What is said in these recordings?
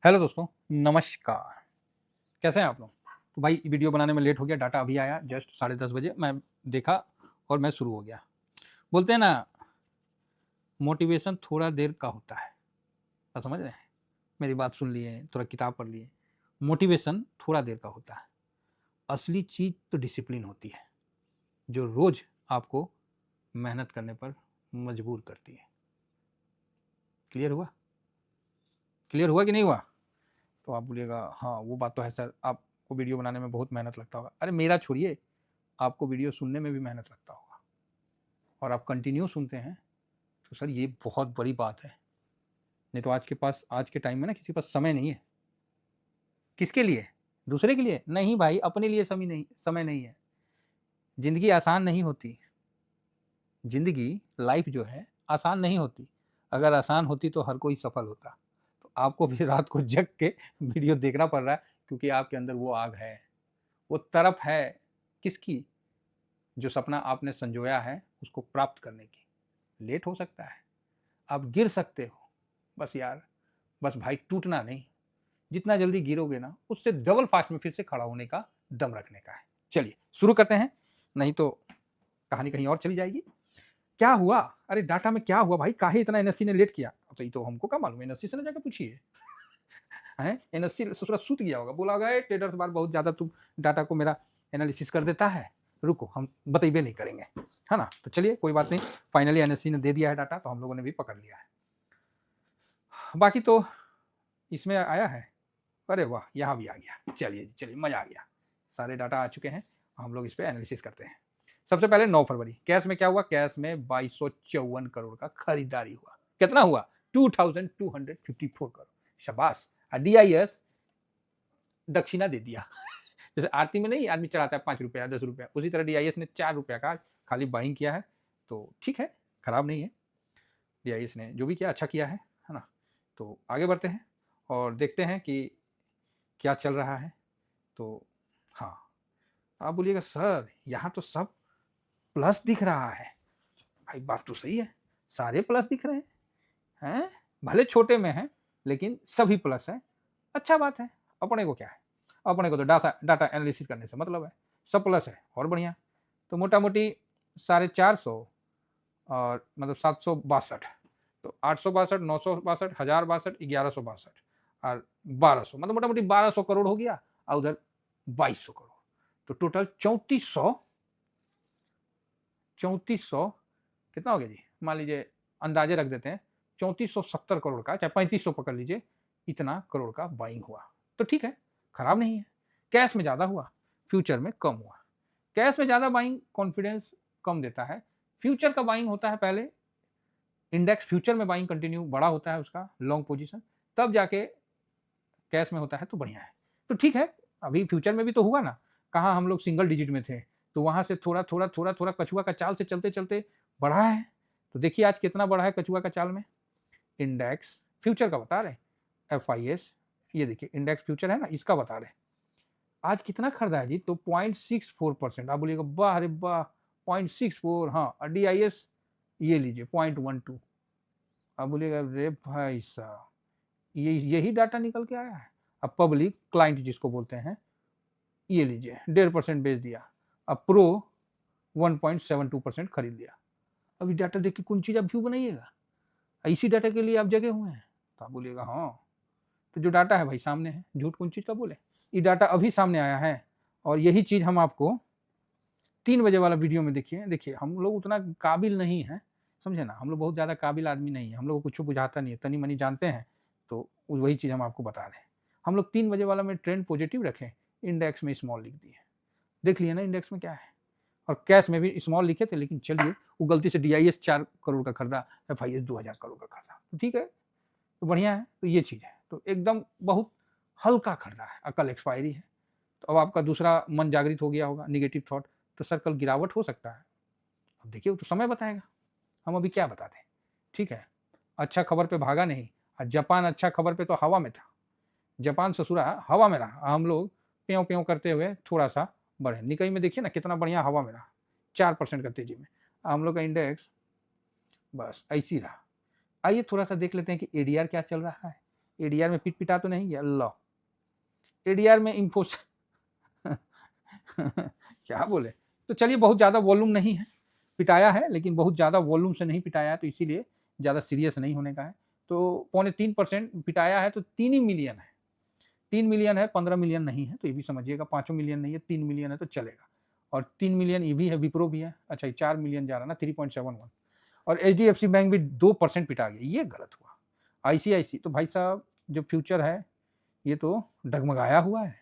Hello दोस्तों, नमस्कार। कैसे हैं आप लोग? तो भाई वीडियो बनाने में लेट हो गया, डाटा अभी आया जस्ट 10:30 बजे मैं देखा और मैं शुरू हो गया। बोलते हैं ना, मोटिवेशन थोड़ा देर का होता है। आप समझ रहे हैं? मेरी बात सुन लिए, थोड़ा किताब पढ़ लिए। मोटिवेशन थोड़ा देर का होता है। असली चीज़ तो डिसिप्लिन होती है, जो रोज़ आपको मेहनत करने पर मजबूर करती है। क्लियर हुआ? क्लियर हुआ कि नहीं हुआ? तो आप बोलिएगा हाँ, वो बात तो है सर, आपको वीडियो बनाने में बहुत मेहनत लगता होगा। अरे मेरा छोड़िए, आपको वीडियो सुनने में भी मेहनत लगता होगा और आप कंटिन्यू सुनते हैं तो सर ये बहुत बड़ी बात है। नहीं तो आज के टाइम में ना किसी के पास समय नहीं है। किसके लिए? दूसरे के लिए नहीं भाई, अपने लिए समय नहीं है। जिंदगी आसान नहीं होती। जिंदगी लाइफ जो है आसान नहीं होती। अगर आसान होती तो हर कोई सफल होता। तो आपको भी रात को जग के वीडियो देखना पड़ रहा है क्योंकि आपके अंदर वो आग है, वो तरफ है। किसकी? जो सपना आपने संजोया है उसको प्राप्त करने की। लेट हो सकता है, आप गिर सकते हो, बस यार, बस भाई टूटना नहीं। जितना जल्दी गिरोगे ना उससे डबल फास्ट में फिर से खड़ा होने का दम रखने का है। चलिए शुरू करते हैं, नहीं तो कहानी कहीं और चली जाएगी। क्या हुआ? अरे डाटा में क्या हुआ भाई, काहे इतना एनएससी ने लेट किया? तो ये तो हमको क्या मालूम, एनएससी से ना जाकर पूछिए। हैं, एनएससी ससुरा सूत गया होगा, बोला होगा ट्रेडर्स बार बहुत ज्यादा तुम डाटा को मेरा एनालिसिस कर देता है, रुको हम बतेबे नहीं करेंगे, है ना। तो चलिए कोई बात नहीं, फाइनली एनएससी ने दे दिया है डाटा तो हम लोगों ने भी पकड़ लिया है। बाकी तो इसमें आया है, अरे वाह यहाँ भी आ गया। चलिए चलिए मजा आ गया, सारे डाटा आ चुके हैं, हम लोग इस पर एनालिसिस करते हैं। सबसे पहले 9 फरवरी कैश में क्या हुआ? कैश में 2254 करोड़ का खरीदारी हुआ। कितना हुआ? 2254 करोड़। शाबाश। डीआईएस दक्षिणा दे दिया। जैसे आरती में नहीं आदमी चढ़ाता है 5 रुपया 10 रुपया, उसी तरह डीआईएस ने 4 रुपया का खाली बाइंग किया है। तो ठीक है, खराब नहीं है। डीआईएस ने जो भी किया अच्छा किया है ना। तो आगे बढ़ते हैं और देखते हैं कि क्या चल रहा है। तो हाँ, आप बोलिएगा सर यहाँ तो सब प्लस दिख रहा है। भाई बात तो सही है, सारे प्लस दिख रहे हैं, भले छोटे में है लेकिन सभी प्लस है। अच्छा बात है। अपने को क्या है, अपने को तो डाटा डाटा एनालिसिस करने से मतलब है। सब प्लस है और बढ़िया। तो मोटा मोटी 450 और मतलब 762, तो 862, 962, 1062, 1162 और 1200, मतलब मोटा मोटी 1200 करोड़ हो गया और उधर 2200 करोड़। तो टोटल 3400 कितना हो गया जी, मान लीजिए अंदाजे रख देते हैं 3470 करोड़ का, चाहे 3500 पकड़ लीजिए, इतना करोड़ का बाइंग हुआ। तो ठीक है, खराब नहीं है। कैश में ज्यादा हुआ, फ्यूचर में कम हुआ। कैश में ज्यादा बाइंग कॉन्फिडेंस कम देता है। फ्यूचर का बाइंग होता है पहले, इंडेक्स फ्यूचर में बाइंग कंटिन्यू बड़ा होता है उसका लॉन्ग पोजीशन, तब जाके कैश में होता है तो बढ़िया है। तो ठीक है, अभी फ्यूचर में भी तो हुआ ना, कहाँ हम लोग सिंगल डिजिट में थे, तो वहां से थोड़ा थोड़ा थोड़ा थोड़ा कछुआ का चाल से चलते चलते बढ़ा है। तो देखिए आज कितना बढ़ा है कछुआ का चाल में। इंडेक्स फ्यूचर का बता रहे, FIS, ये देखिए इंडेक्स फ्यूचर है ना, इसका बता रहे आज कितना खरीदा है जी, तो 0.64%। आप बोलिएगा वाह अरे वाह 0.64, हाँ। और DIS ये लीजिए 0.12। आप बोलिएगा रे भाई साहब, ये यही डाटा निकल के आया है। अब पब्लिक क्लाइंट जिसको बोलते हैं, ये लीजिए 1.5% बेच दिया। अब प्रो 1.72% खरीद लिया। अभी डाटा देख के कौन चीज आप व्यू बनाइएगा, इसी डाटा के लिए आप जगे हुए हैं। तो आप बोलिएगा हाँ, तो जो डाटा है भाई सामने है, झूठ कौन चीज का बोले। ये डाटा अभी सामने आया है और यही चीज हम आपको 3 बजे वाला वीडियो में देखिए। देखिए हम लोग उतना काबिल नहीं है, समझे ना, हम लोग बहुत ज्यादा काबिल आदमी नहीं है, हम लोग को कुछ बुझाता नहीं है, तनी मनी जानते हैं। तो वही चीज हम आपको बता रहे हैं। हम लोग 3 बजे वाला में ट्रेंड पॉजिटिव रखें, इंडेक्स में स्मॉल लिख दिए, देख लिए ना इंडेक्स में क्या है। और कैश में भी स्मॉल लिखे थे, लेकिन चलिए वो गलती से DIS 4 करोड़ का खरीदा, FIS 2000 करोड़ का खरीदा, तो ठीक है, तो बढ़िया है। तो ये चीज़ है, तो एकदम बहुत हल्का खरीदा है, कल एक्सपायरी है। तो अब आपका दूसरा मन जागृत हो गया होगा, निगेटिव थॉट, तो सर कल गिरावट हो सकता है। अब देखिए वो तो समय बताएगा, हम अभी क्या बता दें। ठीक है, अच्छा खबर पे भागा नहीं, और जापान अच्छा खबर पे तो हवा में था। जापान ससुरा हवा में रहा, हम लोग प्यों प्यों करते हुए थोड़ा सा बढ़े। निकई में देखिए ना कितना बढ़िया हवा में रहा, 4% का तेजी में। हम लोग का इंडेक्स बस ऐसी रहा। आइए थोड़ा सा देख लेते हैं कि ADR क्या चल रहा है। एडीआर में पिटा तो नहीं गया, अल्लाह एडीआर में इन्फोस क्या बोले। तो चलिए, बहुत ज़्यादा वॉल्यूम नहीं है, पिटाया है लेकिन बहुत ज़्यादा वॉल्यूम से नहीं पिटाया है, तो इसीलिए ज़्यादा सीरियस नहीं होने का है। तो 3.25% पिटाया है, तो 3 ही मिलियन है, 3 मिलियन है, 15 मिलियन नहीं है, तो ये भी समझिएगा। 5 मिलियन नहीं है, 3 मिलियन है तो चलेगा। और 3 मिलियन ये भी है, विप्रो भी है। अच्छा, ये 4 मिलियन जा रहा ना, 3.71। और एचडीएफसी बैंक भी 2% पिटा गया, ये गलत हुआ। आईसीआईसी तो भाई साहब जो फ्यूचर है ये तो डगमगाया हुआ है।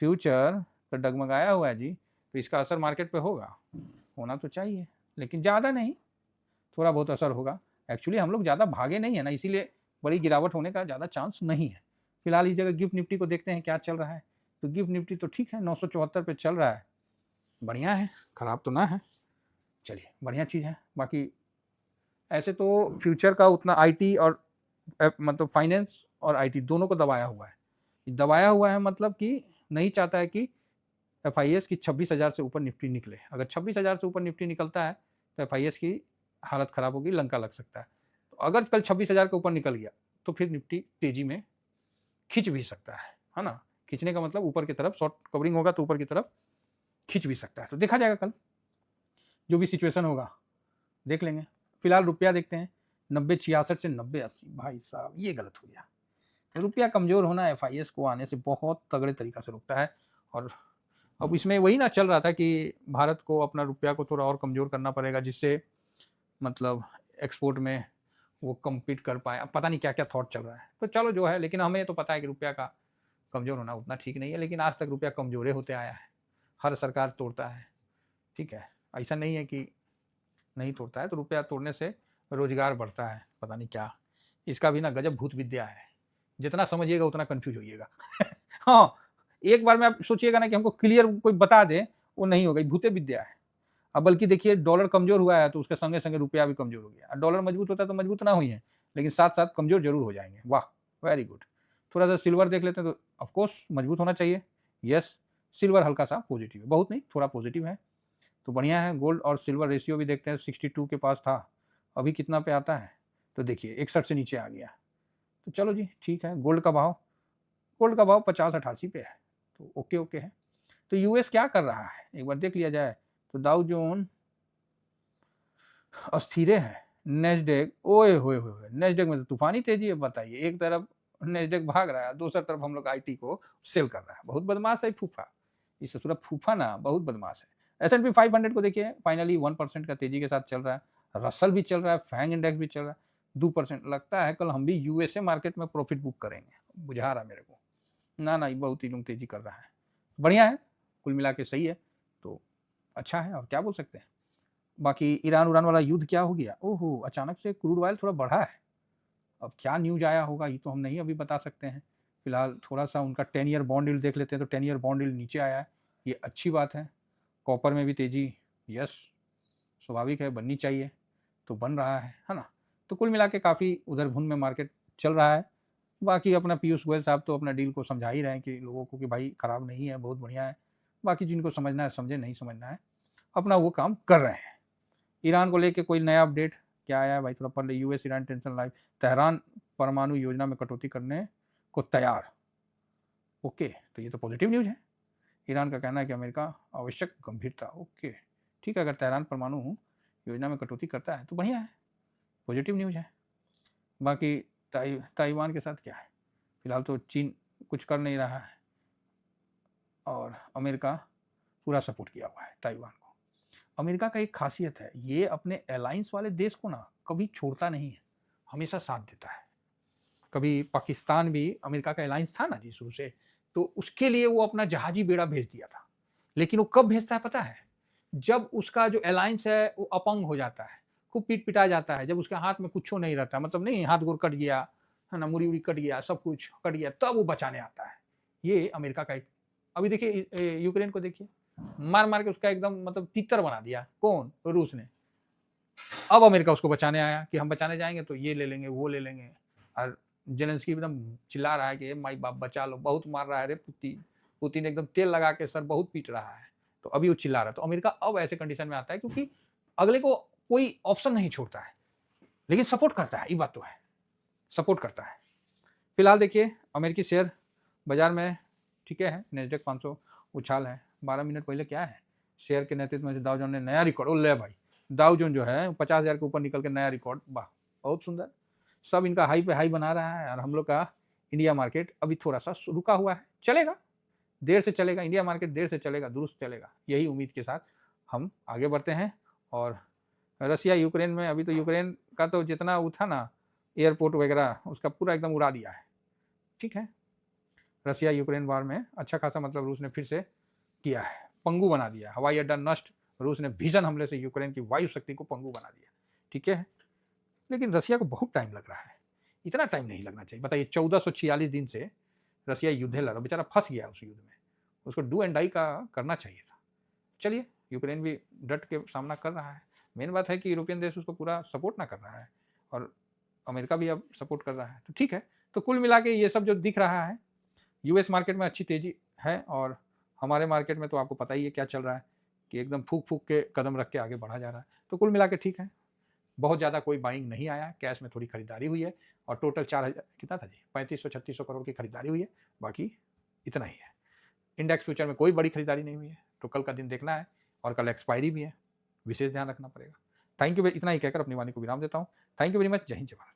फ्यूचर तो डगमगाया हुआ है जी, तो इसका असर मार्केट पे होगा, होना तो चाहिए, लेकिन ज़्यादा नहीं, थोड़ा बहुत असर होगा। एक्चुअली हम लोग ज़्यादा भागे नहीं है ना, इसीलिए बड़ी गिरावट होने का ज़्यादा चांस नहीं है। फिलहाल इस जगह गिफ्ट निफ्टी को देखते हैं क्या चल रहा है। तो गिफ्ट निफ्टी तो ठीक है, 974 पे चल रहा है, बढ़िया है, खराब तो ना है, चलिए बढ़िया चीज़ है। बाकी ऐसे तो फ्यूचर का उतना आईटी और मतलब फाइनेंस और आईटी दोनों को दबाया हुआ है। दबाया हुआ है मतलब कि नहीं चाहता है कि एफआईएस की 26,000 से ऊपर निफ्टी निकले। अगर 26,000 से ऊपर निफ्टी निकलता है तो एफआईएस की हालत खराब होगी, लंका लग सकता है। तो अगर कल 26,000 के ऊपर निकल गया तो फिर निफ्टी तेजी में खींच भी सकता है ना। खींचने का मतलब ऊपर की तरफ शॉर्ट कवरिंग होगा तो ऊपर की तरफ खींच भी सकता है। तो देखा जाएगा कल जो भी सिचुएशन होगा, देख लेंगे। फिलहाल रुपया देखते हैं, 90.66 से 90.80। भाई साहब ये गलत हो गया। रुपया कमजोर होना एफआईएस को आने से बहुत तगड़े तरीका से रोकता है। और अब इसमें वही ना चल रहा था कि भारत को अपना रुपया को थोड़ा और कमजोर करना पड़ेगा, जिससे मतलब एक्सपोर्ट में वो कम्पीट कर पाए। अब पता नहीं क्या क्या थॉट चल रहा है, तो चलो जो है, लेकिन हमें तो पता है कि रुपया का कमजोर होना उतना ठीक नहीं है। लेकिन आज तक रुपया कमजोरे होते आया है, हर सरकार तोड़ता है, ठीक है, ऐसा नहीं है कि नहीं तोड़ता है। तो रुपया तोड़ने से रोजगार बढ़ता है, पता नहीं क्या, इसका भी ना गजब भूत विद्या है, जितना समझिएगा उतना कंफ्यूज होइएगा। हाँ, एक बार में आप सोचिएगा ना कि हमको क्लियर कोई बता दे, वो नहीं होगा, भूते विद्या है। अब बल्कि देखिए, डॉलर कमजोर हुआ है तो उसके संगे संगे रुपया भी कमजोर हो गया। डॉलर मजबूत होता है तो मजबूत ना हुई है, लेकिन साथ साथ कमजोर जरूर हो जाएंगे। वाह, वेरी गुड। थोड़ा सा सिल्वर देख लेते हैं, तो ऑफकोर्स मजबूत होना चाहिए। यस, सिल्वर हल्का सा पॉजिटिव है, बहुत नहीं, थोड़ा पॉजिटिव है, तो बढ़िया है। गोल्ड और सिल्वर रेशियो भी देखते हैं, 62 के पास था, अभी कितना पे आता है, तो देखिए 61 से नीचे आ गया। तो चलो जी ठीक है। गोल्ड का भाव 50-88 पे है, तो ओके ओके है। तो यूएस क्या कर रहा है एक बार देख लिया जाए, तो दाउ जोन अस्थिर है, नेस्डेक ओए होए होए, नेस्डेक में तो तूफानी तेजी है। बताइए, एक तरफ नेस्डेक भाग रहा है, दूसरी तरफ हम लोग आईटी को सेल कर रहा है। बहुत बदमाश है फूफा, इससे थोड़ा फूफा ना बहुत बदमाश है। S&P 500 को देखिए, फाइनली 1% का तेजी के साथ चल रहा है। रसल भी चल रहा है, फैंग इंडेक्स भी चल रहा है 2%। लगता है कल हम भी यूएसए मार्केट में प्रॉफिट बुक करेंगे, बुझा रहा मेरे को। ना ना, बहुत ही लोग तेजी कर रहा है, बढ़िया है, कुल मिला के सही है, तो अच्छा है, और क्या बोल सकते हैं। बाकी ईरान उरान वाला युद्ध क्या हो गया, ओहो, अचानक से क्रूड ऑयल थोड़ा बढ़ा है। अब क्या न्यूज आया होगा ये तो हम नहीं अभी बता सकते हैं। फिलहाल थोड़ा सा उनका 10 ईयर बॉन्ड यील्ड देख लेते हैं, तो 10 ईयर बॉन्ड यील्ड नीचे आया है, ये अच्छी बात है। कॉपर में भी तेजी, यस, स्वाभाविक है, बननी चाहिए, तो बन रहा है ना। तो कुल मिला के काफ़ी उधर धुन में मार्केट चल रहा है। बाकी अपना पीयूष गोयल साहब तो अपना डील को समझा ही रहे हैं कि लोगों को कि भाई ख़राब नहीं है, बहुत बढ़िया है। बाकी जिनको समझना है समझे, नहीं समझना है अपना वो काम कर रहे हैं। ईरान को लेके कोई नया अपडेट क्या आया है भाई, थोड़ा पढ़ ले। US Iran tension live, Tehran परमाणु योजना में कटौती करने को तैयार। ओके, तो ये तो पॉजिटिव न्यूज़ है। ईरान का कहना है कि अमेरिका आवश्यक गंभीरता, ओके ठीक है। अगर तेहरान परमाणु योजना में कटौती करता है तो बढ़िया है, पॉजिटिव न्यूज़ है। बाकी ताइवान के साथ क्या है, फिलहाल तो चीन कुछ कर नहीं रहा है, और अमेरिका पूरा सपोर्ट किया हुआ है ताइवान को। अमेरिका का एक खासियत है, ये अपने अलायंस वाले देश को ना कभी छोड़ता नहीं है, हमेशा साथ देता है। कभी पाकिस्तान भी अमेरिका का अलायंस था ना जी शुरू से, तो उसके लिए वो अपना जहाजी बेड़ा भेज दिया था। लेकिन वो कब भेजता है पता है, जब उसका जो अलायंस है वो अपंग हो जाता है, खूब पीट पिटा जाता है, जब उसके हाथ में कुछ नहीं रहता, मतलब नहीं हाथ गोर कट गया है ना, मुड़ी उड़ी कट गया, सब कुछ कट गया, तब वो बचाने आता है। ये अमेरिका का एक, अभी देखिए यूक्रेन को देखिए, मार मार के उसका एकदम मतलब तितर बना दिया, कौन, रूस ने। अब अमेरिका उसको बचाने आया कि हम बचाने जाएंगे तो ये ले लेंगे वो ले लेंगे, और जेलेंस्की एकदम चिल्ला रहा है कि माई बाप बचा लो, बहुत मार रहा है रे पुतिन, पुतिन एकदम तेल लगा के सर बहुत पीट रहा है, तो अभी वो चिल्ला रहा है। तो अमेरिका अब ऐसे कंडीशन में आता है क्योंकि अगले को कोई ऑप्शन नहीं छोड़ता है, लेकिन सपोर्ट करता है, ये बात तो है। सपोर्ट करता है। फिलहाल देखिए अमेरिकी शेयर बाजार में ठीक है, नेस्डेक 500 उछाल है। 12 मिनट पहले क्या है, शेयर के नेतृत्व में से डाउ जोन ने नया रिकॉर्ड, ओ ले भाई, डाउ जोन जो है 50,000 के ऊपर निकल के नया रिकॉर्ड, वाह बहुत सुंदर। सब इनका हाई पे हाई बना रहा है और हम लोग का इंडिया मार्केट अभी थोड़ा सा रुका हुआ है, चलेगा, देर से चलेगा, इंडिया मार्केट देर से चलेगा, दुरुस्त चलेगा, यही उम्मीद के साथ हम आगे बढ़ते हैं। और रसिया यूक्रेन में, अभी तो यूक्रेन का तो जितना वो था ना एयरपोर्ट वगैरह, उसका पूरा एकदम उड़ा दिया है, ठीक है। रसिया यूक्रेन वार में अच्छा खासा मतलब रूस ने फिर से किया है, पंगु बना दिया, हवाई अड्डा नष्ट, रूस ने भीषण हमले से यूक्रेन की वायु शक्ति को पंगु बना दिया, ठीक है। लेकिन रसिया को बहुत टाइम लग रहा है, इतना टाइम नहीं लगना चाहिए। बताइए 1446 दिन से रसिया युद्ध लड़ रहा, बेचारा फंस गया उस युद्ध में, उसको डू एंड डाई का करना चाहिए था। चलिए यूक्रेन भी डट के सामना कर रहा है। मेन बात है कि यूरोपियन देश उसको पूरा सपोर्ट ना कर रहा है और अमेरिका भी अब सपोर्ट कर रहा है, तो ठीक है। तो कुल मिला के ये सब जो दिख रहा है, यूएस मार्केट में अच्छी तेजी है और हमारे मार्केट में तो आपको पता ही है क्या चल रहा है कि एकदम फूक फूक के कदम रख के आगे बढ़ा जा रहा है। तो कुल मिला के ठीक है, बहुत ज़्यादा कोई बाइंग नहीं आया, कैश में थोड़ी खरीदारी हुई है और टोटल 4000 कितना था जी, 3500-3600 करोड़ की खरीदारी हुई है, बाकी इतना ही है। इंडेक्स फ्यूचर में कोई बड़ी खरीदारी नहीं हुई है, तो कल का दिन देखना है और कल एक्सपायरी भी है, विशेष ध्यान रखना पड़ेगा। थैंक यू, इतना ही कहकर अपनी वाणी को विराम देता हूँ। थैंक यू वेरी मच, जय हिंद जय भारत।